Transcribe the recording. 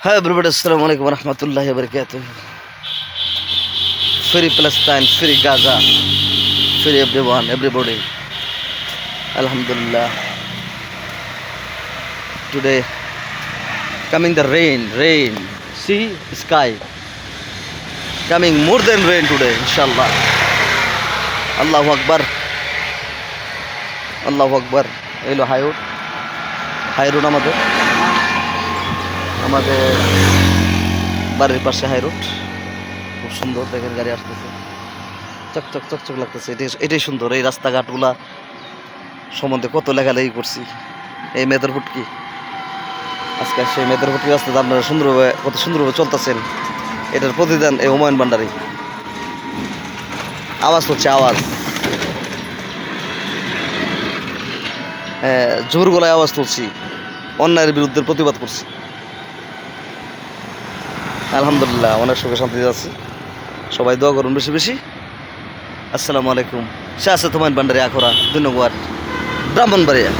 Hi everybody, assalamu alaikum warahmatullahi wabarakatuh. Free Palestine, free Gaza, free everyone, everybody. Alhamdulillah. Today coming the rain. See sky. Coming more than rain today, inshallah. Allahu Akbar. Allahu Akbar. এলো high road আমাদের বাড়ির পাশে high road, খুব সুন্দর। দেখেন গাড়ি আসতেছে, চকচক লাগতেছে। এটাই সুন্দর। এই রাস্তাঘাটগুলা সম্বন্ধে কত লেখালেখি করছি। এই মেদর ফুটকি, আজকে সেই মেদর ফুটকি রাস্তাতে আপনারা কত সুন্দরভাবে চলতেছেন। এটার প্রতিদান এই হুমায়ুন ভান্ডারী। আওয়াজ হচ্ছে, আওয়াজ জোর গলায় আওয়াজ তুলছি, অন্যায়ের বিরুদ্ধে প্রতিবাদ করছি। আলহামদুলিল্লাহ, অনেক সুখে শান্তিতে আছি। সবাই দোয়া করুন বেশি বেশি। আসসালামু আলাইকুম। সে আছে হুমায়ুন ভান্ডারী, আখড়া, 2 নম্বর, ব্রাহ্মণবাড়িয়া।